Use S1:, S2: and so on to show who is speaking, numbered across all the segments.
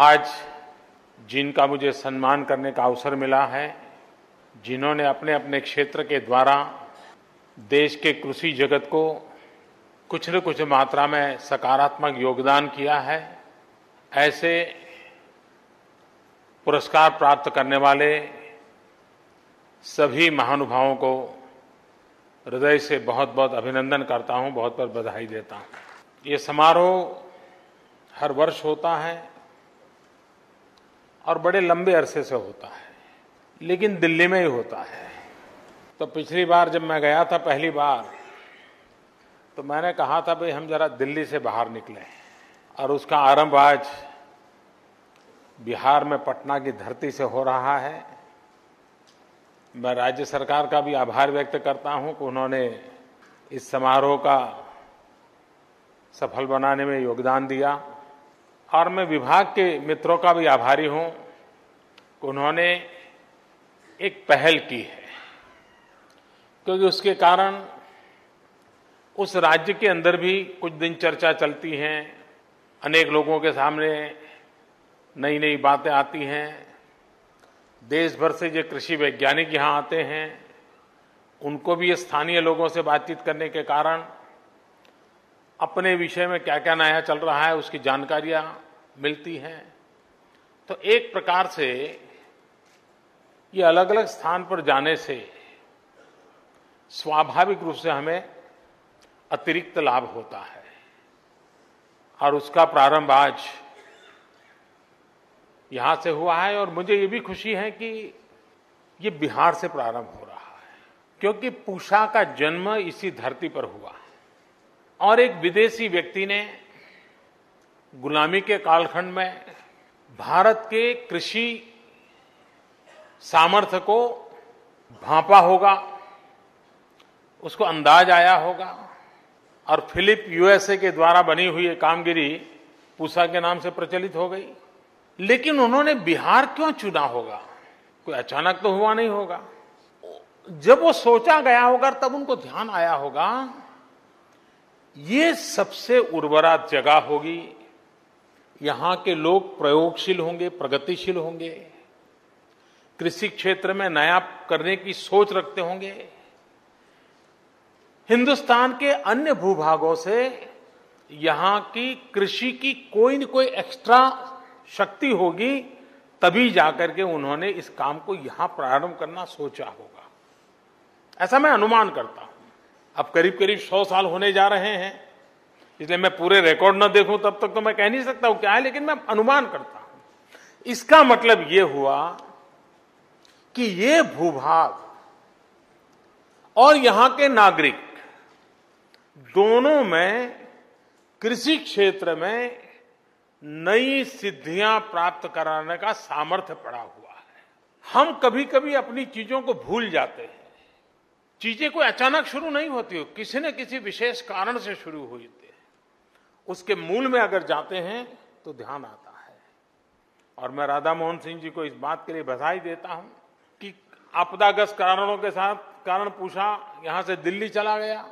S1: आज जिनका मुझे सम्मान करने का अवसर मिला है, जिन्होंने अपने अपने क्षेत्र के द्वारा देश के कृषि जगत को कुछ न कुछ मात्रा में सकारात्मक योगदान किया है, ऐसे पुरस्कार प्राप्त करने वाले सभी महानुभावों को हृदय से बहुत बहुत अभिनंदन करता हूं, बहुत बहुत बधाई देता हूं। ये समारोह हर वर्ष होता है और बड़े लंबे अरसे से होता है, लेकिन दिल्ली में ही होता है। तो पिछली बार जब मैं गया था पहली बार, तो मैंने कहा था भाई हम जरा दिल्ली से बाहर निकलें, और उसका आरंभ आज बिहार में पटना की धरती से हो रहा है। मैं राज्य सरकार का भी आभार व्यक्त करता हूं कि उन्होंने इस समारोह का सफल बनाने में योगदान दिया, और मैं विभाग के मित्रों का भी आभारी हूं कि उन्होंने एक पहल की है, क्योंकि उसके कारण उस राज्य के अंदर भी कुछ दिन चर्चा चलती है, अनेक लोगों के सामने नई नई बातें आती हैं। देश भर से जो कृषि वैज्ञानिक यहाँ आते हैं, उनको भी स्थानीय लोगों से बातचीत करने के कारण अपने विषय में क्या क्या नया चल रहा है उसकी जानकारियां मिलती हैं। तो एक प्रकार से ये अलग अलग स्थान पर जाने से स्वाभाविक रूप से हमें अतिरिक्त लाभ होता है, और उसका प्रारंभ आज यहां से हुआ है। और मुझे ये भी खुशी है कि ये बिहार से प्रारंभ हो रहा है, क्योंकि पूषा का जन्म इसी धरती पर हुआ, और एक विदेशी व्यक्ति ने गुलामी के कालखंड में भारत के कृषि सामर्थ्य को भांपा होगा, उसको अंदाज आया होगा, और फिलिप यूएसए के द्वारा बनी हुई ये कामगिरी पूषा के नाम से प्रचलित हो गई। लेकिन उन्होंने बिहार क्यों चुना होगा? कोई अचानक तो हुआ नहीं होगा। जब वो सोचा गया होगा तब उनको ध्यान आया होगा ये सबसे उर्वरा जगह होगी, यहां के लोग प्रयोगशील होंगे, प्रगतिशील होंगे, कृषि क्षेत्र में नया करने की सोच रखते होंगे। हिंदुस्तान के अन्य भूभागों से यहां की कृषि की कोई न कोई एक्स्ट्रा शक्ति होगी, तभी जाकर के उन्होंने इस काम को यहां प्रारंभ करना सोचा होगा, ऐसा मैं अनुमान करता हूं। अब करीब करीब 100 साल होने जा रहे हैं, इसलिए मैं पूरे रिकॉर्ड न देखूं तब तक तो मैं कह नहीं सकता हूं क्या है, लेकिन मैं अनुमान करता हूं। इसका मतलब यह हुआ कि ये भूभाग और यहां के नागरिक दोनों में कृषि क्षेत्र में नई सिद्धियां प्राप्त कराने का सामर्थ्य पड़ा हुआ है। हम कभी कभी अपनी चीजों को भूल जाते हैं। चीजें कोई अचानक शुरू नहीं होती हो, किसी न किसी विशेष कारण से शुरू हुई थी। उसके मूल में अगर जाते हैं तो ध्यान आता है। और मैं राधा मोहन सिंह जी को इस बात के लिए बधाई देता हूं कि आपदाग्रस्त कारणों के कारण पूषा यहां से दिल्ली चला गया।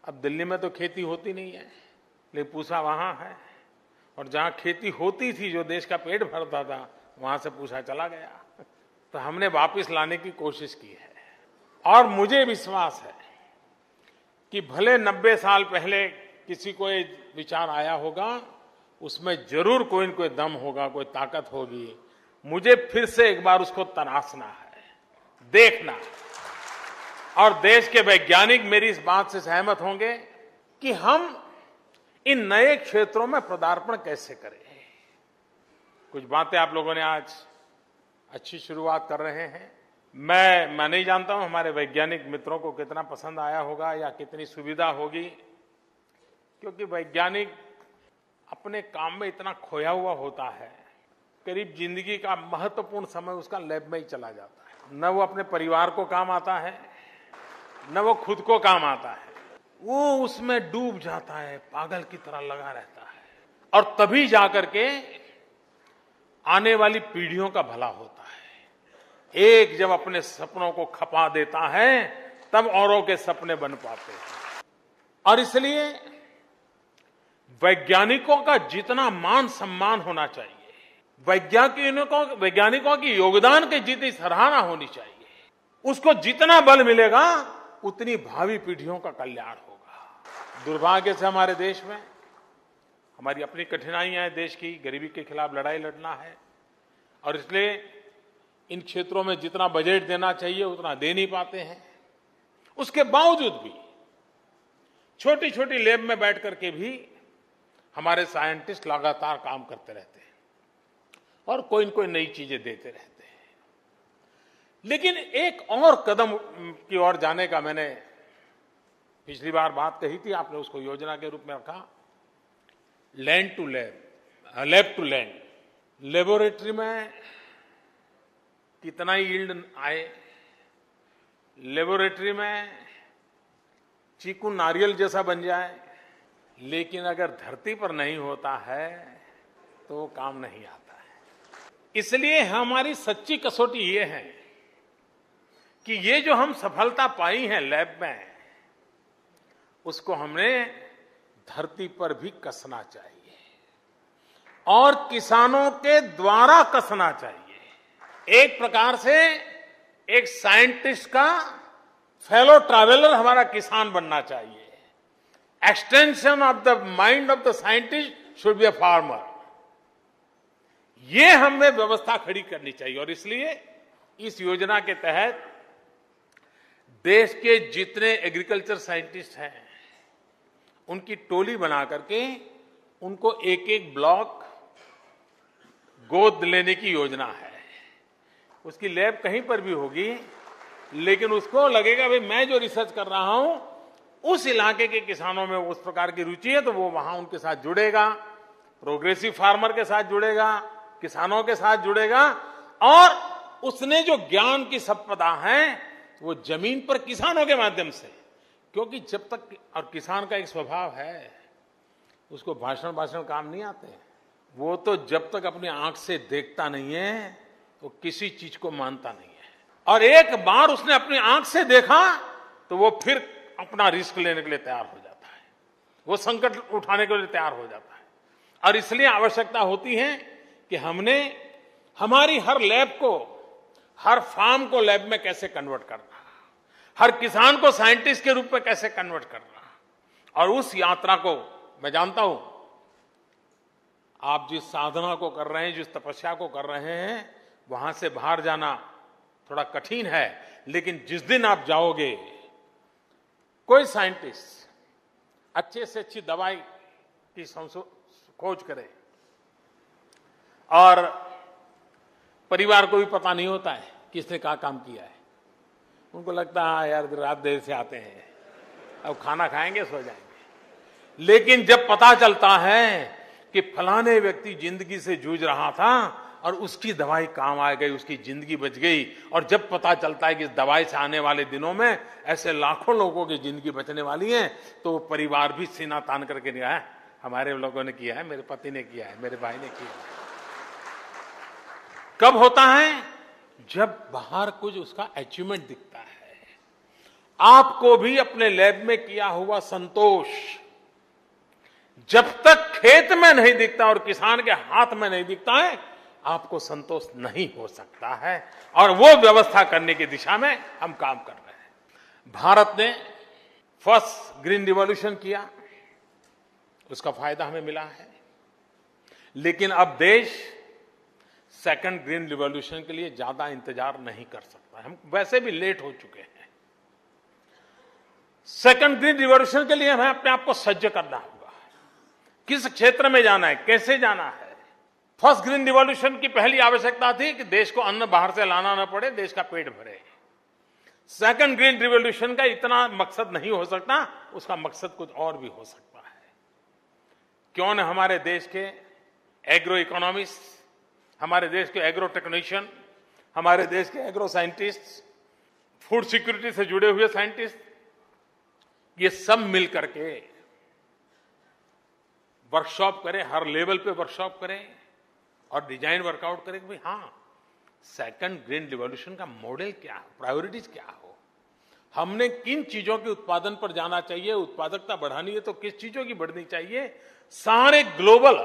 S1: अब दिल्ली में तो खेती होती नहीं है, लेकिन पूषा वहां है, और जहां खेती होती थी, जो देश का पेट भरता था, वहां से पूषा चला गया। तो हमने वापस लाने की कोशिश की है, और मुझे विश्वास है कि भले 90 साल पहले किसी को ये विचार आया होगा, उसमें जरूर कोई न कोई दम होगा, कोई ताकत होगी। मुझे फिर से एक बार उसको तराशना है, देखना। और देश के वैज्ञानिक मेरी इस बात से सहमत होंगे कि हम इन नए क्षेत्रों में पदार्पण कैसे करें। कुछ बातें आप लोगों ने आज अच्छी शुरुआत कर रहे हैं। मैं नहीं जानता हूं हमारे वैज्ञानिक मित्रों को कितना पसंद आया होगा या कितनी सुविधा होगी, क्योंकि वैज्ञानिक अपने काम में इतना खोया हुआ होता है, करीब जिंदगी का महत्वपूर्ण समय उसका लैब में ही चला जाता है। न वो अपने परिवार को काम आता है, न वो खुद को काम आता है, वो उसमें डूब जाता है, पागल की तरह लगा रहता है, और तभी जाकर के आने वाली पीढ़ियों का भला होता है। एक जब अपने सपनों को खपा देता है, तब औरों के सपने बन पाते हैं। और इसलिए वैज्ञानिकों का जितना मान सम्मान होना चाहिए, वैज्ञानिकों की योगदान की जितनी सराहना होनी चाहिए, उसको जितना बल मिलेगा उतनी भावी पीढ़ियों का कल्याण होगा। दुर्भाग्य से हमारे देश में हमारी अपनी कठिनाइयां हैं, देश की गरीबी के खिलाफ लड़ाई लड़ना है, और इसलिए इन क्षेत्रों में जितना बजट देना चाहिए उतना दे नहीं पाते हैं। उसके बावजूद भी छोटी छोटी लैब में बैठ करके भी हमारे साइंटिस्ट लगातार काम करते रहते हैं और कोई न कोई नई चीजें देते रहते हैं। लेकिन एक और कदम की ओर जाने का मैंने पिछली बार बात कही थी, आपने उसको योजना के रूप में रखा, land to lab, lab to land. Laboratory में कितना ही यील्ड आए, लेबोरेटरी में चीकू नारियल जैसा बन जाए, लेकिन अगर धरती पर नहीं होता है तो वो काम नहीं आता है। इसलिए हमारी सच्ची कसौटी ये है कि ये जो हम सफलता पाई है लैब में, उसको हमने धरती पर भी कसना चाहिए और किसानों के द्वारा कसना चाहिए। एक प्रकार से एक साइंटिस्ट का फेलो ट्रैवलर हमारा किसान बनना चाहिए। Extension of the mind of the scientist should be a farmer. ये हमें व्यवस्था खड़ी करनी चाहिए, और इसलिए इस योजना के तहत देश के जितने एग्रीकल्चर साइंटिस्ट हैं उनकी टोली बना करके उनको एक एक ब्लॉक गोद लेने की योजना है। उसकी लैब कहीं पर भी होगी, लेकिन उसको लगेगा भाई मैं जो रिसर्च कर रहा हूं उस इलाके के किसानों में उस प्रकार की रुचि है, तो वो वहां उनके साथ जुड़ेगा, प्रोग्रेसिव फार्मर के साथ जुड़ेगा, किसानों के साथ जुड़ेगा, और उसने जो ज्ञान की संपदा है वो जमीन पर किसानों के माध्यम से, क्योंकि जब तक, और किसान का एक स्वभाव है, उसको भाषण काम नहीं आते, वो तो जब तक अपनी आंख से देखता नहीं है तो किसी चीज को मानता नहीं है, और एक बार उसने अपनी आंख से देखा तो वो फिर अपना रिस्क लेने के लिए तैयार हो जाता है, वो संकट उठाने के लिए तैयार हो जाता है। और इसलिए आवश्यकता होती है कि हमने हमारी हर लैब को, हर फार्म को लैब में कैसे कन्वर्ट करना, हर किसान को साइंटिस्ट के रूप में कैसे कन्वर्ट करना, और उस यात्रा को मैं जानता हूं आप जिस साधना को कर रहे हैं, जिस तपस्या को कर रहे हैं, वहां से बाहर जाना थोड़ा कठिन है, लेकिन जिस दिन आप जाओगे, कोई साइंटिस्ट अच्छे से अच्छी दवाई की खोज करे और परिवार को भी पता नहीं होता है किसने क्या काम किया है, उनको लगता है यार रात देर से आते हैं, अब खाना खाएंगे सो जाएंगे। लेकिन जब पता चलता है कि फलाने व्यक्ति जिंदगी से जूझ रहा था और उसकी दवाई काम आ गई, उसकी जिंदगी बच गई, और जब पता चलता है कि इस दवाई से आने वाले दिनों में ऐसे लाखों लोगों की जिंदगी बचने वाली है, तो परिवार भी सीना तान करके नहीं आया, हमारे लोगों ने किया है, मेरे पति ने किया है, मेरे भाई ने किया है। कब होता है? जब बाहर कुछ उसका अचीवमेंट दिखता है। आपको भी अपने लैब में किया हुआ संतोष जब तक खेत में नहीं दिखता और किसान के हाथ में नहीं दिखता है, आपको संतोष नहीं हो सकता है, और वो व्यवस्था करने की दिशा में हम काम कर रहे हैं। भारत ने फर्स्ट ग्रीन रिवॉल्यूशन किया, उसका फायदा हमें मिला है, लेकिन अब देश सेकंड ग्रीन रिवॉल्यूशन के लिए ज्यादा इंतजार नहीं कर सकता। हम वैसे भी लेट हो चुके हैं। सेकंड ग्रीन रिवॉल्यूशन के लिए हमें अपने आप को सज्ज करना होगा। किस क्षेत्र में जाना है, कैसे जाना है। फर्स्ट ग्रीन रिवॉल्यूशन की पहली आवश्यकता थी कि देश को अन्न बाहर से लाना न पड़े, देश का पेट भरे। सेकंड ग्रीन रिवॉल्यूशन का इतना मकसद नहीं हो सकता, उसका मकसद कुछ और भी हो सकता है। क्यों न हमारे देश के एग्रो इकोनॉमिस्ट, हमारे देश के एग्रो टेक्नीशियन, हमारे देश के एग्रो साइंटिस्ट, फूड सिक्योरिटी से जुड़े हुए साइंटिस्ट, ये सब मिल करके वर्कशॉप करें, हर लेवल पे वर्कशॉप करें और डिजाइन वर्कआउट करें कि भाई हाँ, सेकंड ग्रीन रिवॉल्यूशन का मॉडल क्या हो, प्रायोरिटीज क्या हो, हमने किन चीजों के उत्पादन पर जाना चाहिए, उत्पादकता बढ़ानी है तो किस चीजों की बढ़नी चाहिए। सारे ग्लोबल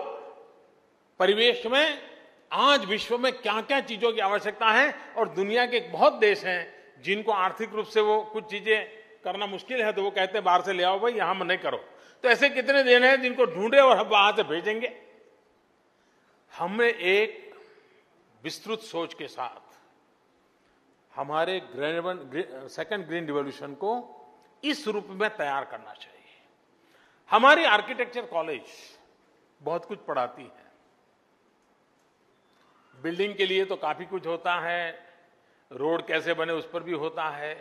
S1: परिवेश में आज विश्व में क्या क्या चीजों की आवश्यकता है, और दुनिया के बहुत देश हैं जिनको आर्थिक रूप से वो कुछ चीजें करना मुश्किल है, तो वो कहते हैं बाहर से ले आओ भाई, यहां नहीं करो। तो ऐसे कितने देश हैं जिनको ढूंढे और हम वहां से भेजेंगे। हमें एक विस्तृत सोच के साथ हमारे सेकंड ग्रीन रिवॉल्यूशन को इस रूप में तैयार करना चाहिए। हमारी आर्किटेक्चर कॉलेज बहुत कुछ पढ़ाती है। बिल्डिंग के लिए तो काफी कुछ होता है, रोड कैसे बने उस पर भी होता है।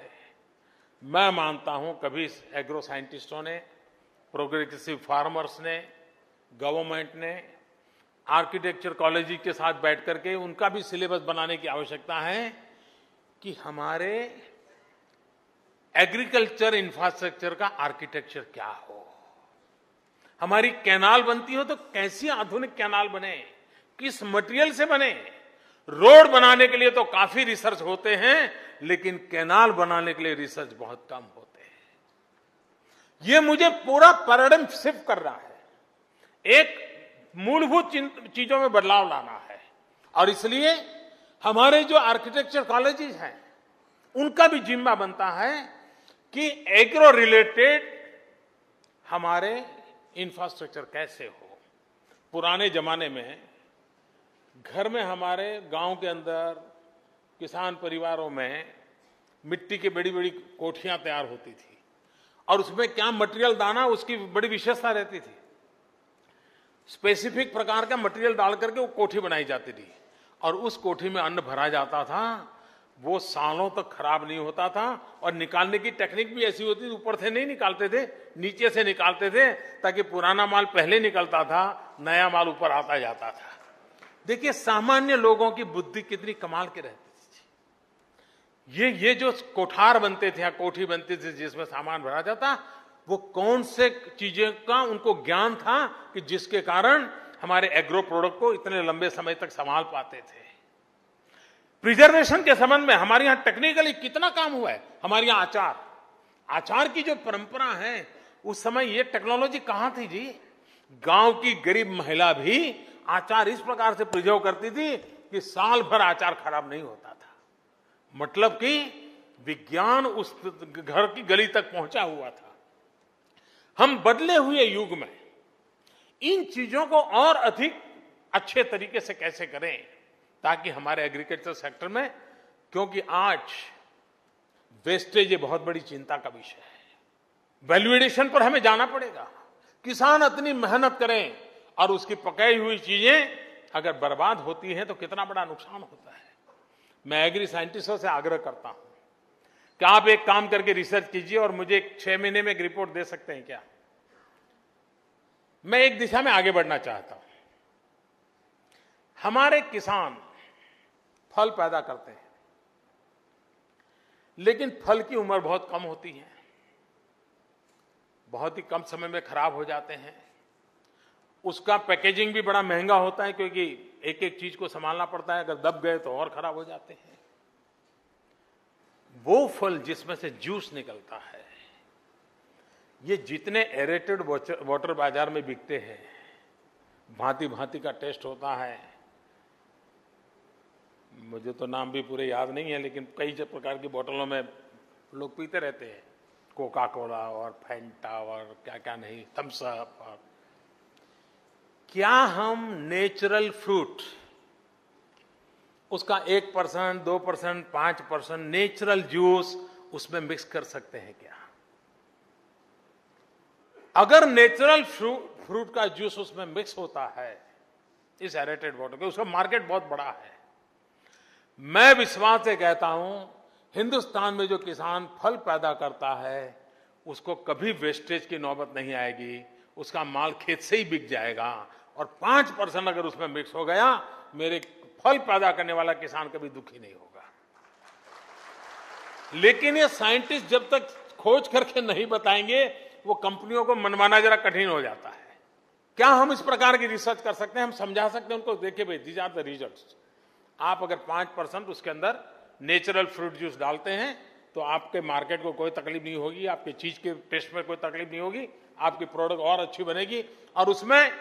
S1: मैं मानता हूं कभी एग्रो साइंटिस्टों ने, प्रोग्रेसिव फार्मर्स ने, गवर्नमेंट ने आर्किटेक्चर कॉलेज के साथ बैठ करके उनका भी सिलेबस बनाने की आवश्यकता है कि हमारे एग्रीकल्चर इंफ्रास्ट्रक्चर का आर्किटेक्चर क्या हो। हमारी कैनाल बनती हो तो कैसी आधुनिक कैनाल बने, किस मटेरियल से बने। रोड बनाने के लिए तो काफी रिसर्च होते हैं, लेकिन कैनाल बनाने के लिए रिसर्च बहुत कम होते हैं। ये मुझे पूरा पैराडाइम शिफ्ट कर रहा है, एक मूलभूत चीजों में बदलाव लाना है। और इसलिए हमारे जो आर्किटेक्चर कॉलेजेस हैं उनका भी जिम्मा बनता है कि एग्रो रिलेटेड हमारे इंफ्रास्ट्रक्चर कैसे हो। पुराने जमाने में घर में, हमारे गांव के अंदर किसान परिवारों में मिट्टी की बड़ी बड़ी कोठियां तैयार होती थी, और उसमें क्या मटेरियल डालना उसकी बड़ी विशेषता रहती थी। स्पेसिफिक प्रकार का मटेरियल डाल करके वो कोठी बनाई जाती थी, और उस कोठी में अन्न भरा जाता था। वो सालों तक खराब नहीं होता था, और निकालने की टेक्निक भी ऐसी होती थी, ऊपर से नहीं निकालते थे, नीचे से निकालते थे, ताकि पुराना माल पहले निकलता था, नया माल ऊपर आता जाता था। देखिए सामान्य लोगों की बुद्धि कितनी कमाल की रहती थी। ये जो कोठार बनते थे या कोठी बनती थी जिसमें सामान भरा जाता, वो कौन से चीजें का उनको ज्ञान था कि जिसके कारण हमारे एग्रो प्रोडक्ट को इतने लंबे समय तक संभाल पाते थे। प्रिजर्वेशन के संबंध में हमारे यहां टेक्निकली कितना काम हुआ है। हमारे यहां आचार की जो परंपरा है, उस समय ये टेक्नोलॉजी कहां थी जी। गांव की गरीब महिला भी आचार इस प्रकार से प्रिजर्व करती थी कि साल भर आचार खराब नहीं होता था। मतलब कि विज्ञान उस घर की गली तक पहुंचा हुआ था। हम बदले हुए युग में इन चीजों को और अधिक अच्छे तरीके से कैसे करें, ताकि हमारे एग्रीकल्चर सेक्टर में, क्योंकि आज वेस्टेज ये बहुत बड़ी चिंता का विषय है। वैल्यू एडिशन पर हमें जाना पड़ेगा। किसान इतनी मेहनत करें और उसकी पकाई हुई चीजें अगर बर्बाद होती हैं तो कितना बड़ा नुकसान होता है। मैं एग्री साइंटिस्टों से आग्रह करता हूं कि आप एक काम करके रिसर्च कीजिए और मुझे 6 महीने में एक रिपोर्ट दे सकते हैं क्या। मैं एक दिशा में आगे बढ़ना चाहता हूं। हमारे किसान फल पैदा करते हैं, लेकिन फल की उम्र बहुत कम होती है, बहुत ही कम समय में खराब हो जाते हैं। उसका पैकेजिंग भी बड़ा महंगा होता है, क्योंकि एक एक चीज को संभालना पड़ता है, अगर दब गए तो और खराब हो जाते हैं। वो फल जिसमें से जूस निकलता है, ये जितने एरेटेड वाटर बाजार में बिकते हैं, भांति भांति का टेस्ट होता है। मुझे तो नाम भी पूरे याद नहीं है, लेकिन कई प्रकार की बोतलों में लोग पीते रहते हैं, कोका कोला और फैंटा और क्या क्या नहीं, थम्स अप। और क्या हम नेचुरल फ्रूट उसका 1%, 2%, 5% नेचुरल जूस उसमें मिक्स कर सकते हैं क्या? अगर नेचुरल फ्रूट का जूस उसमें मिक्स होता है इस एरेटेड वाटर के, उसका मार्केट बहुत बड़ा है। मैं विश्वास से कहता हूं, हिंदुस्तान में जो किसान फल पैदा करता है उसको कभी वेस्टेज की नौबत नहीं आएगी, उसका माल खेत से ही बिक जाएगा। और 5% अगर उसमें मिक्स हो गया, मेरे फल पैदा करने वाला किसान कभी दुखी नहीं होगा। लेकिन ये साइंटिस्ट जब तक खोज करके नहीं बताएंगे, वो कंपनियों को मनवाना जरा कठिन हो जाता है। क्या हम इस प्रकार की रिसर्च कर सकते हैं, हम समझा सकते हैं उनको, देखिए भाई दीज आर द रिजल्ट्स। आप अगर 5% उसके अंदर नेचुरल फ्रूट जूस डालते हैं तो आपके मार्केट को कोई तकलीफ नहीं होगी, आपके चीज के टेस्ट में कोई तकलीफ नहीं होगी, आपकी प्रोडक्ट और अच्छी बनेगी, और उसमें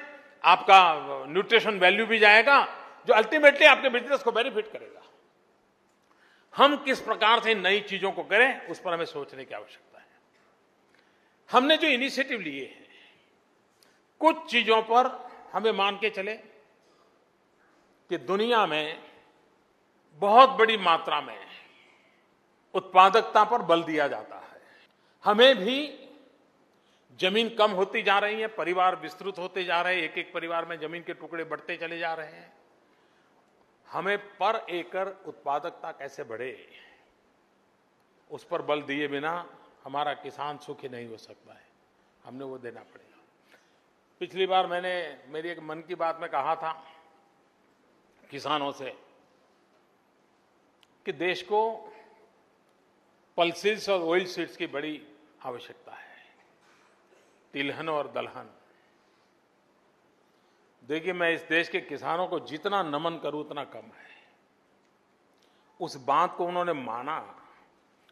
S1: आपका न्यूट्रिशन वैल्यू भी जाएगा। जो अल्टीमेटली आपके बिजनेस को बेनिफिट करेगा। हम किस प्रकार से नई चीजों को करें, उस पर हमें सोचने की आवश्यकता है। हमने जो इनिशिएटिव लिए हैं, कुछ चीजों पर हमें मान के चले कि दुनिया में बहुत बड़ी मात्रा में उत्पादकता पर बल दिया जाता है। हमें भी जमीन कम होती जा रही है, परिवार विस्तृत होते जा रहे हैं, एक एक परिवार में जमीन के टुकड़े बढ़ते चले जा रहे हैं। हमें पर एकड़ उत्पादकता कैसे बढ़े, उस पर बल दिए बिना हमारा किसान सुखी नहीं हो सकता है, हमने वो देना पड़ेगा। पिछली बार मैंने मेरी एक मन की बात में कहा था किसानों से कि देश को पल्सेस और ऑयल सीड्स की बड़ी आवश्यकता है, तिलहन और दलहन। देखिए, मैं इस देश के किसानों को जितना नमन करूं उतना कम है। उस बात को उन्होंने माना,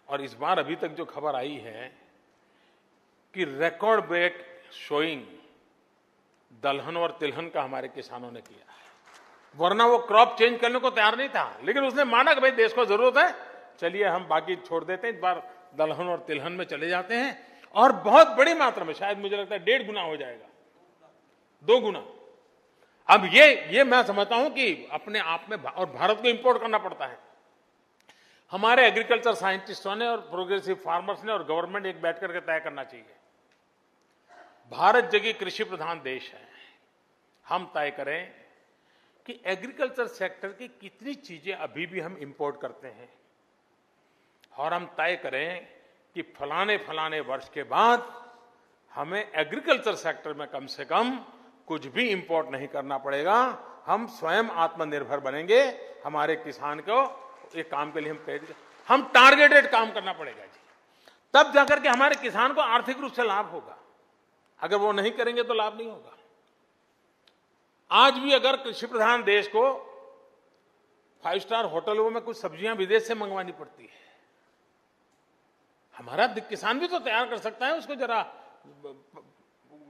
S1: और इस बार अभी तक जो खबर आई है कि रिकॉर्ड ब्रेक शोइंग दलहन और तिलहन का हमारे किसानों ने किया है। वरना वो क्रॉप चेंज करने को तैयार नहीं था, लेकिन उसने माना कि भाई देश को जरूरत है, चलिए हम बाकी छोड़ देते हैं, इस बार दलहन और तिलहन में चले जाते हैं। और बहुत बड़ी मात्रा में, शायद मुझे लगता है 1.5 गुना हो जाएगा, 2 गुना। अब ये मैं समझता हूं कि अपने आप में, और भारत को इंपोर्ट करना पड़ता है। हमारे एग्रीकल्चर साइंटिस्टों ने और प्रोग्रेसिव फार्मर्स ने और गवर्नमेंट एक बैठ करके तय करना चाहिए। भारत जगह कृषि प्रधान देश है, हम तय करें कि एग्रीकल्चर सेक्टर की कितनी चीजें अभी भी हम इंपोर्ट करते हैं, और हम तय करें कि फलाने वर्ष के बाद हमें एग्रीकल्चर सेक्टर में कम से कम कुछ भी इंपोर्ट नहीं करना पड़ेगा। हम स्वयं आत्मनिर्भर बनेंगे। हमारे किसान को एक काम के लिए हम टारगेटेड काम करना पड़ेगा जी, तब जाकर के हमारे किसान को आर्थिक रूप से लाभ होगा। अगर वो नहीं करेंगे तो लाभ नहीं होगा। आज भी अगर कृषि प्रधान देश को 5 स्टार होटलों में कुछ सब्जियां विदेश से मंगवानी पड़ती है, हमारा किसान भी तो तैयार कर सकता है, उसको जरा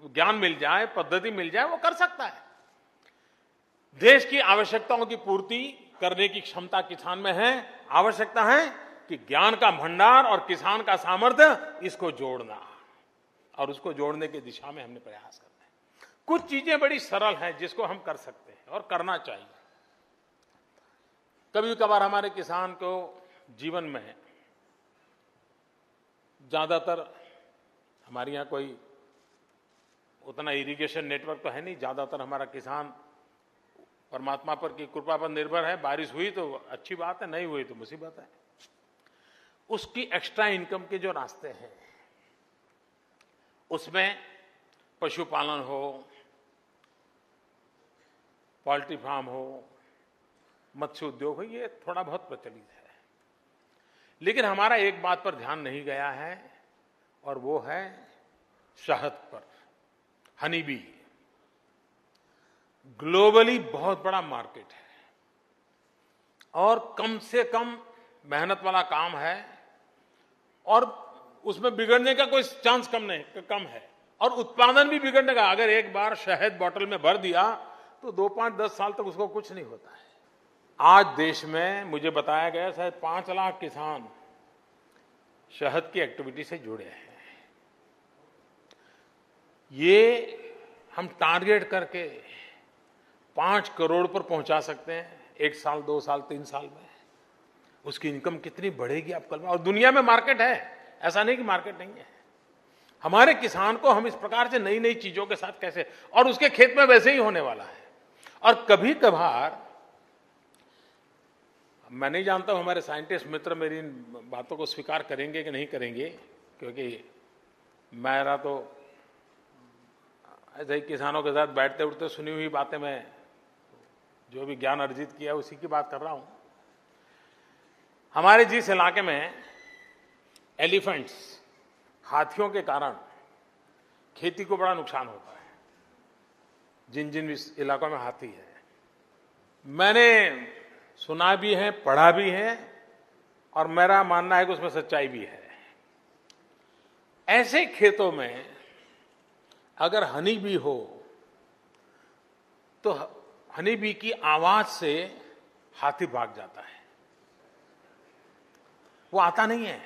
S1: ज्ञान मिल जाए, पद्धति मिल जाए, वो कर सकता है। देश की आवश्यकताओं की पूर्ति करने की क्षमता किसान में है। आवश्यकता है कि ज्ञान का भंडार और किसान का सामर्थ्य, इसको जोड़ना, और उसको जोड़ने की दिशा में हमने प्रयास करना है। कुछ चीजें बड़ी सरल हैं जिसको हम कर सकते हैं और करना चाहिए। कभी कभार हमारे किसान को जीवन में, ज्यादातर हमारे यहाँ कोई उतना इरिगेशन नेटवर्क तो है नहीं, ज्यादातर हमारा किसान परमात्मा पर की कृपा पर निर्भर है। बारिश हुई तो अच्छी बात है, नहीं हुई तो मुसीबत है। उसकी एक्स्ट्रा इनकम के जो रास्ते हैं, उसमें पशुपालन हो, पोल्ट्री फार्म हो, मत्स्य उद्योग हो, ये थोड़ा बहुत प्रचलित है। लेकिन हमारा एक बात पर ध्यान नहीं गया है, और वो है शहद पर, हनी बी। ग्लोबली बहुत बड़ा मार्केट है और कम से कम मेहनत वाला काम है, और उसमें बिगड़ने का कोई चांस कम है, और उत्पादन भी बिगड़ने का। अगर एक बार शहद बोतल में भर दिया तो 2, 5, 10 साल तक उसको कुछ नहीं होता है। आज देश में मुझे बताया गया शायद 5 लाख किसान शहद की एक्टिविटी से जुड़े हैं। ये हम टारगेट करके 5 करोड़ पर पहुंचा सकते हैं 1 साल, 2 साल, 3 साल में। उसकी इनकम कितनी बढ़ेगी आप कल्पना। और दुनिया में मार्केट है, ऐसा नहीं कि मार्केट नहीं है। हमारे किसान को हम इस प्रकार से नई नई चीजों के साथ कैसे, और उसके खेत में वैसे ही होने वाला है। और कभी कभार, मैं नहीं जानता हूं हमारे साइंटिस्ट मित्र मेरी इन बातों को स्वीकार करेंगे कि नहीं करेंगे, क्योंकि मेरा तो ऐसे ही किसानों के साथ बैठते उठते सुनी हुई बातें, मैं जो भी ज्ञान अर्जित किया उसी की बात कर रहा हूं। हमारे जिस इलाके में एलिफेंट्स, हाथियों के कारण खेती को बड़ा नुकसान होता है, जिन जिन इलाकों में हाथी है, मैंने सुना भी है, पढ़ा भी है, और मेरा मानना है कि उसमें सच्चाई भी है। ऐसे खेतों में अगर हनी भी हो तो हनी बी की आवाज से हाथी भाग जाता है, वो आता नहीं है।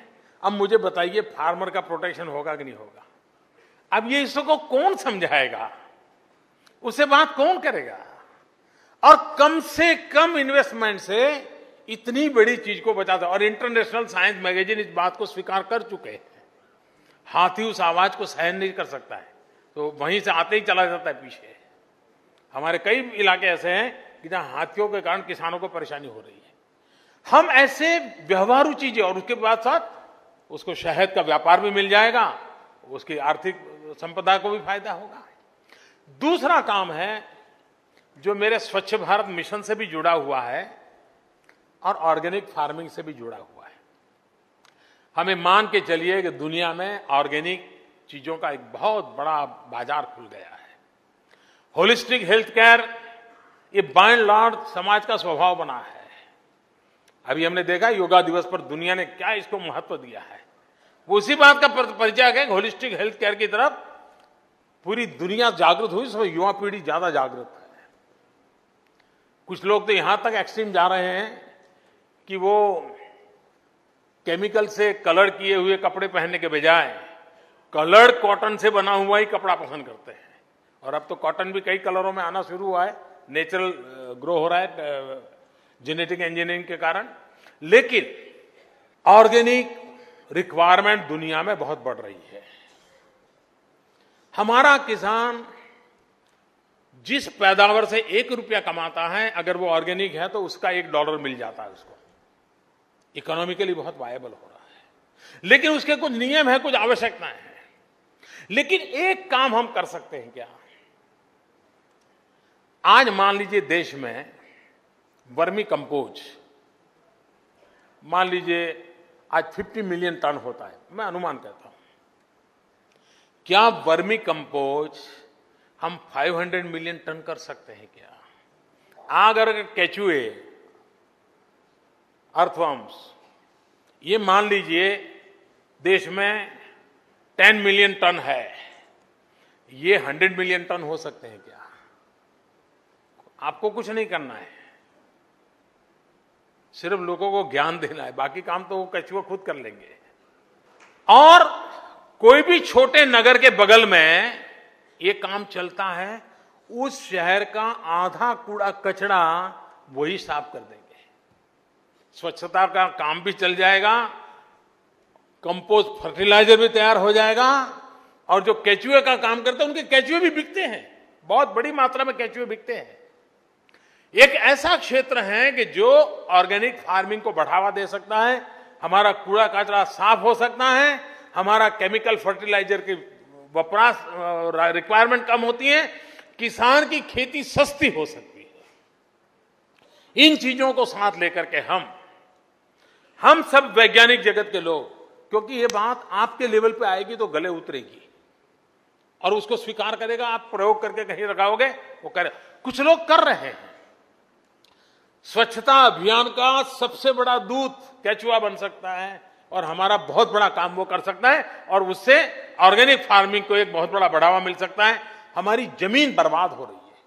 S1: अब मुझे बताइए फार्मर का प्रोटेक्शन होगा कि नहीं होगा? अब ये इसको कौन समझाएगा, उसे बात कौन करेगा? और कम से कम इन्वेस्टमेंट से इतनी बड़ी चीज को बचाता, और इंटरनेशनल साइंस मैगजीन इस बात को स्वीकार कर चुके हैं। हाथी उस आवाज को सहन नहीं कर सकता है, तो वहीं से आते ही चला जाता है पीछे। हमारे कई इलाके ऐसे हैं कि जहां हाथियों के कारण किसानों को परेशानी हो रही है। हम ऐसे व्यवहारू चीजें, और उसके बाद साथ उसको शहद का व्यापार भी मिल जाएगा, उसकी आर्थिक संपदा को भी फायदा होगा। दूसरा काम है जो मेरे स्वच्छ भारत मिशन से भी जुड़ा हुआ है और ऑर्गेनिक फार्मिंग से भी जुड़ा हुआ है। हमें मान के चलिए कि दुनिया में ऑर्गेनिक चीजों का एक बहुत बड़ा बाजार खुल गया है। होलिस्टिक हेल्थ केयर ये बाय एंड लार्ज समाज का स्वभाव बना है। अभी हमने देखा योगा दिवस पर दुनिया ने क्या इसको महत्व दिया है। वो उसी बात का परिचय है कि होलिस्टिक हेल्थ केयर की तरफ पूरी दुनिया जागृत हुई, इसमें युवा पीढ़ी ज्यादा जागृत है। कुछ लोग तो यहां तक एक्सट्रीम जा रहे हैं कि वो केमिकल से कलर किए हुए कपड़े पहनने के बजाय कलर्ड कॉटन से बना हुआ ही कपड़ा पसंद करते हैं। और अब तो कॉटन भी कई कलरों में आना शुरू हुआ है, नेचुरल ग्रो हो रहा है जेनेटिक इंजीनियरिंग के कारण। लेकिन ऑर्गेनिक रिक्वायरमेंट दुनिया में बहुत बढ़ रही है। हमारा किसान जिस पैदावार से ₹1 कमाता है, अगर वो ऑर्गेनिक है तो उसका $1 मिल जाता है उसको। इकोनॉमिकली बहुत वायबल हो रहा है। लेकिन उसके कुछ नियम है, कुछ आवश्यकताएं हैं। लेकिन एक काम हम कर सकते हैं क्या? आज मान लीजिए देश में वर्मी कंपोज, मान लीजिए आज 50 मिलियन टन होता है, मैं अनुमान कहता हूं। क्या वर्मी कंपोज हम 500 मिलियन टन कर सकते हैं क्या? अगर केचुए, अर्थवर्म्स, ये मान लीजिए देश में 10 मिलियन टन है, ये 100 मिलियन टन हो सकते हैं क्या? आपको कुछ नहीं करना है, सिर्फ लोगों को ज्ञान देना है, बाकी काम तो वो केचुए खुद कर लेंगे। और कोई भी छोटे नगर के बगल में ये काम चलता है, उस शहर का आधा कूड़ा कचरा वही साफ कर देंगे। स्वच्छता का काम भी चल जाएगा, कंपोस्ट फर्टिलाइजर भी तैयार हो जाएगा, और जो केचुए का काम करते हैं उनके केचुए भी बिकते हैं, बहुत बड़ी मात्रा में केचुए बिकते हैं। एक ऐसा क्षेत्र है कि जो ऑर्गेनिक फार्मिंग को बढ़ावा दे सकता है, हमारा कूड़ा कचरा साफ हो सकता है, हमारा केमिकल फर्टिलाइजर की वपराश रिक्वायरमेंट कम होती है, किसान की खेती सस्ती हो सकती है। इन चीजों को साथ लेकर के हम सब वैज्ञानिक जगत के लोग, क्योंकि ये बात आपके लेवल पे आएगी तो गले उतरेगी और उसको स्वीकार करेगा। आप प्रयोग करके कहीं लगाओगे, वो करे। कुछ लोग कर रहे हैं। स्वच्छता अभियान का सबसे बड़ा दूत केचुआ बन सकता है और हमारा बहुत बड़ा काम वो कर सकता है, और उससे ऑर्गेनिक फार्मिंग को एक बहुत बड़ा बढ़ावा मिल सकता है। हमारी जमीन बर्बाद हो रही है,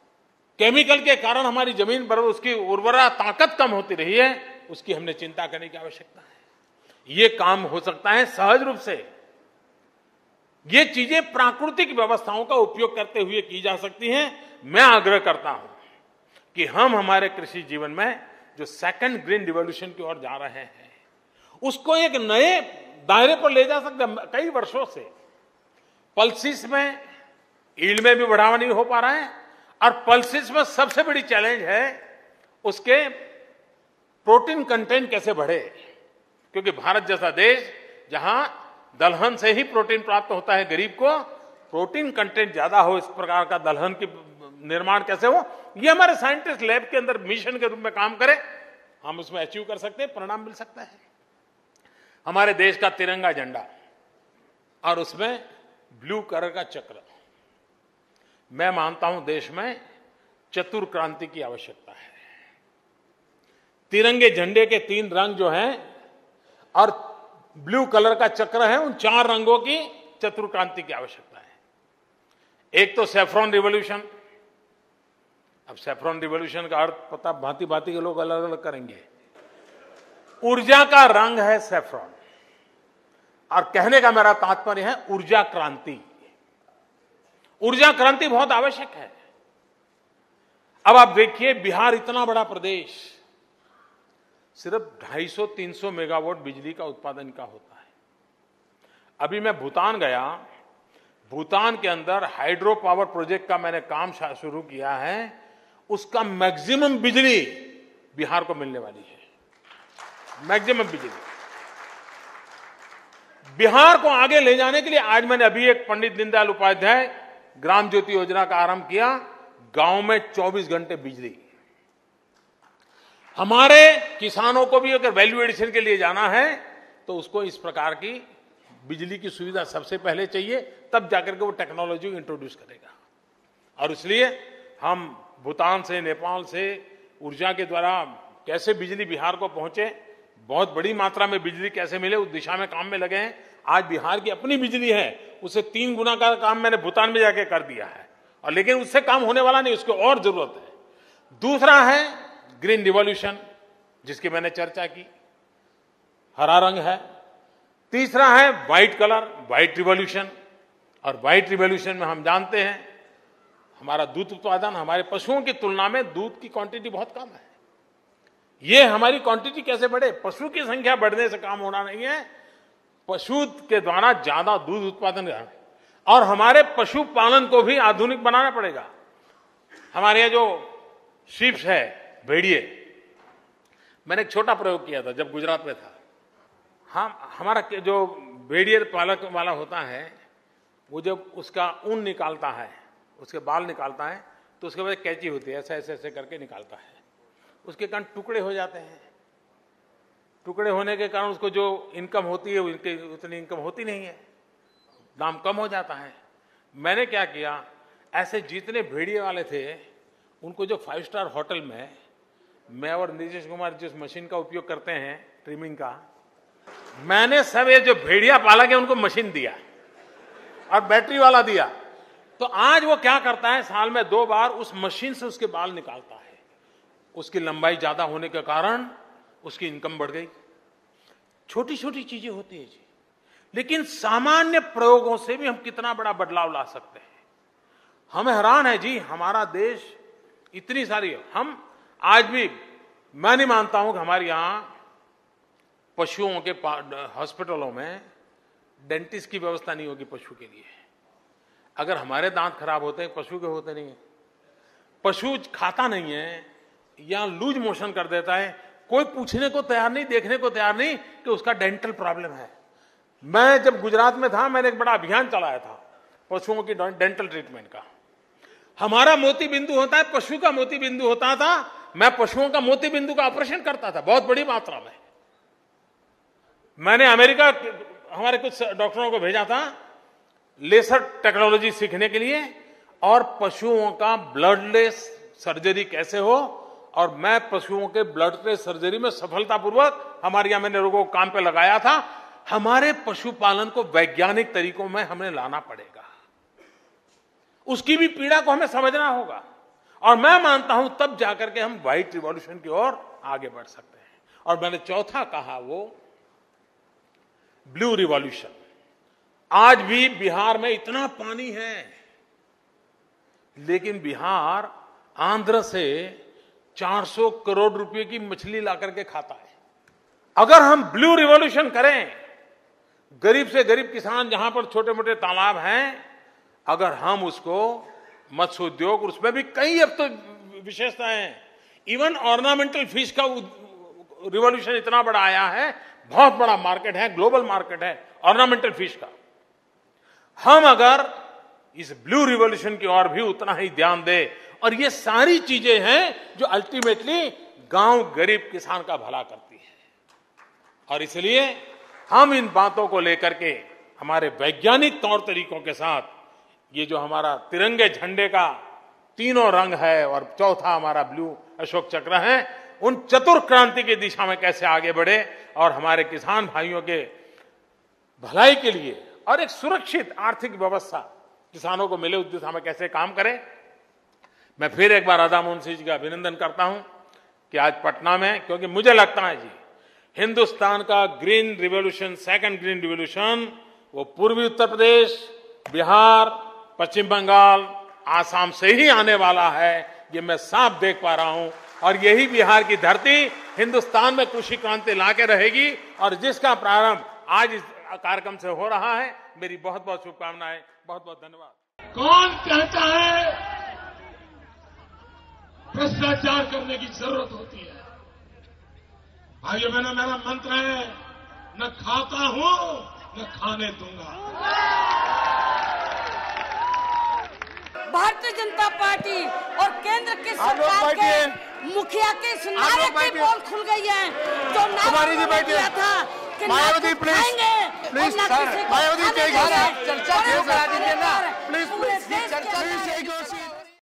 S1: केमिकल के कारण हमारी जमीन बर्बाद, उसकी उर्वरा ताकत कम होती रही है, उसकी हमने चिंता करने की आवश्यकता है। ये काम हो सकता है सहज रूप से। ये चीजें प्राकृतिक व्यवस्थाओं का उपयोग करते हुए की जा सकती हैं। मैं आग्रह करता हूं कि हम हमारे कृषि जीवन में जो सेकंड ग्रीन रिवॉल्यूशन की ओर जा रहे हैं, उसको एक नए दायरे पर ले जा सकते हैं। कई वर्षों से पल्सिस में ईल्ड में भी बढ़ावा नहीं हो पा रहा है, और पल्सिस में सबसे बड़ी चैलेंज है उसके प्रोटीन कंटेंट कैसे बढ़े, क्योंकि भारत जैसा देश जहां दलहन से ही प्रोटीन प्राप्त होता है गरीब को, प्रोटीन कंटेंट ज्यादा हो, इस प्रकार का दलहन की निर्माण कैसे हो, ये हमारे साइंटिस्ट लैब के अंदर मिशन के रूप में काम करें, हम उसमें अचीव कर सकते हैं, परिणाम मिल सकता है। हमारे देश का तिरंगा झंडा और उसमें ब्लू कलर का चक्र, मैं मानता हूं देश में चतुर क्रांति की आवश्यकता है। तिरंगे झंडे के 3 रंग जो हैं और ब्लू कलर का चक्र है, उन 4 रंगों की चतुर क्रांति की आवश्यकता है। एक तो सैफ्रॉन रिवॉल्यूशन, अब सैफ्रॉन रिवॉल्यूशन का अर्थ पता भांति भांति के लोग अलग अलग करेंगे। ऊर्जा का रंग है सैफ्रॉन, और कहने का मेरा तात्पर्य है ऊर्जा क्रांति। ऊर्जा क्रांति बहुत आवश्यक है। अब आप देखिए, बिहार इतना बड़ा प्रदेश, सिर्फ 250-300 मेगावाट बिजली का उत्पादन का होता है। अभी मैं भूटान गया, भूटान के अंदर हाइड्रो पावर प्रोजेक्ट का मैंने काम शुरू किया है, उसका मैक्सिमम बिजली बिहार को मिलने वाली है। मैक्सिमम बिजली बिहार को आगे ले जाने के लिए आज मैंने अभी एक पंडित दीनदयाल उपाध्याय ग्राम ज्योति योजना का आरंभ किया। गांव में 24 घंटे बिजली। हमारे किसानों को भी अगर वैल्यू एडिशन के लिए जाना है तो उसको इस प्रकार की बिजली की सुविधा सबसे पहले चाहिए, तब जाकर के वो टेक्नोलॉजी इंट्रोड्यूस करेगा। और इसलिए हम भूटान से, नेपाल से ऊर्जा के द्वारा कैसे बिजली बिहार को पहुंचे, बहुत बड़ी मात्रा में बिजली कैसे मिले, उस दिशा में काम में लगे हैं। आज बिहार की अपनी बिजली है, उससे 3 गुना का काम मैंने भूटान में जाके कर दिया है, और लेकिन उससे काम होने वाला नहीं, उसको और जरूरत है। दूसरा है ग्रीन रिवॉल्यूशन, जिसकी मैंने चर्चा की, हरा रंग है। तीसरा है व्हाइट कलर, व्हाइट रिवॉल्यूशन। और व्हाइट रिवॉल्यूशन में हम जानते हैं हमारा दूध उत्पादन हमारे पशुओं की तुलना में दूध की क्वांटिटी बहुत कम है। ये हमारी क्वांटिटी कैसे बढ़े? पशु की संख्या बढ़ने से काम होना नहीं है, पशु के द्वारा ज्यादा दूध उत्पादन करना, और हमारे पशुपालन को भी आधुनिक बनाना पड़ेगा। हमारे यहाँ जो शीप्स है, भेड़िए, मैंने एक छोटा प्रयोग किया था जब गुजरात में था। हमारा जो भेड़िए पालक वाला होता है, वो जब उसका ऊन निकालता है, उसके बाल निकालता है, तो उसके बाद कैंची होती है, ऐसे ऐसे ऐसे करके निकालता है। उसके कारण टुकड़े हो जाते हैं। टुकड़े होने के कारण उसको जो इनकम होती है उनकी उतनी इनकम होती नहीं है, दाम कम हो जाता है। मैंने क्या किया, ऐसे जितने भेड़िए वाले थे उनको जो 5 स्टार होटल में मैं और नीतीश कुमार जिस मशीन का उपयोग करते हैं ट्रिमिंग का, मैंने सब ये जो भेड़िया पालक है उनको मशीन दिया और बैटरी वाला दिया। तो आज वो क्या करता है, साल में 2 बार उस मशीन से उसके बाल निकालता है। उसकी लंबाई ज्यादा होने के कारण उसकी इनकम बढ़ गई। छोटी छोटी चीजें होती है जी, लेकिन सामान्य प्रयोगों से भी हम कितना बड़ा बदलाव ला सकते हैं। हमें हैरान है जी, हमारा देश इतनी सारी, हम आज भी, मैं नहीं मानता हूं कि हमारे यहां पशुओं के हॉस्पिटलों में डेंटिस्ट की व्यवस्था नहीं होगी पशु के लिए। अगर हमारे दांत खराब होते हैं, पशु के होते नहीं है। पशु खाता नहीं है या लूज मोशन कर देता है, कोई पूछने को तैयार नहीं, देखने को तैयार नहीं कि उसका डेंटल प्रॉब्लम है। मैं जब गुजरात में था, मैंने एक बड़ा अभियान चलाया था पशुओं की डेंटल ट्रीटमेंट का। हमारा मोती बिंदु होता है, पशु का मोती बिंदु होता था। मैं पशुओं का मोती बिंदु का ऑपरेशन करता था बहुत बड़ी मात्रा में। मैंने अमेरिका हमारे कुछ डॉक्टरों को भेजा था लेसर टेक्नोलॉजी सीखने के लिए, और पशुओं का ब्लडलेस सर्जरी कैसे हो, और मैं पशुओं के ब्लडलेस सर्जरी में सफलतापूर्वक हमारे यहां मैंने लोगों को काम पे लगाया था। हमारे पशुपालन को वैज्ञानिक तरीकों में हमें लाना पड़ेगा, उसकी भी पीड़ा को हमें समझना होगा, और मैं मानता हूं तब जाकर के हम व्हाइट रिवॉल्यूशन की ओर आगे बढ़ सकते हैं। और मैंने चौथा कहा वो ब्लू रिवॉल्यूशन। आज भी बिहार में इतना पानी है, लेकिन बिहार आंध्र से 400 करोड़ रुपए की मछली ला करके खाता है। अगर हम ब्लू रिवॉल्यूशन करें, गरीब से गरीब किसान जहां पर छोटे मोटे तालाब हैं, अगर हम उसको मत्स्य उद्योग, उसमें भी कई अब तो विशेषताएं हैं, इवन ऑर्नामेंटल फिश का रिवॉल्यूशन इतना बड़ा आया है, बहुत बड़ा मार्केट है, ग्लोबल मार्केट है ऑर्नामेंटल फिश का। हम अगर इस ब्लू रिवॉल्यूशन की ओर भी उतना ही ध्यान दें, और ये सारी चीजें हैं जो अल्टीमेटली गांव गरीब किसान का भला करती है। और इसलिए हम इन बातों को लेकर के हमारे वैज्ञानिक तौर तरीकों के साथ, ये जो हमारा तिरंगे झंडे का तीनों रंग है और चौथा हमारा ब्लू अशोक चक्र है, उन चतुर क्रांति की दिशा में कैसे आगे बढ़े और हमारे किसान भाइयों के भलाई के लिए और एक सुरक्षित आर्थिक व्यवस्था किसानों को मिले, उस दिशा में कैसे काम करें। मैं फिर एक बार राधा मोहन सिंह जी का अभिनंदन करता हूं कि आज पटना में, क्योंकि मुझे लगता है जी हिंदुस्तान का green revolution, second green revolution, वो पूर्वी उत्तर प्रदेश, बिहार, पश्चिम बंगाल, आसाम से ही आने वाला है। ये मैं साफ देख पा रहा हूं। और यही बिहार की धरती हिंदुस्तान में कृषि क्रांति लाके रहेगी, और जिसका प्रारंभ आज इस कार्यक्रम से हो रहा है। मेरी बहुत बहुत शुभकामनाएं, बहुत बहुत धन्यवाद।
S2: कौन कहता है भ्रष्टाचार करने की जरूरत होती है? भाइयों बहनों, मेरा मंत्र है, न खाता हूं न खाने दूंगा।
S3: भारतीय जनता पार्टी और केंद्र की सरकार के मुखिया के इस नारे की पोल खुल गई है, जो नारा दिया था कि
S4: मायावती प्लीज,
S3: मायावती
S4: चर्चा क्यों करा दीजिए ना।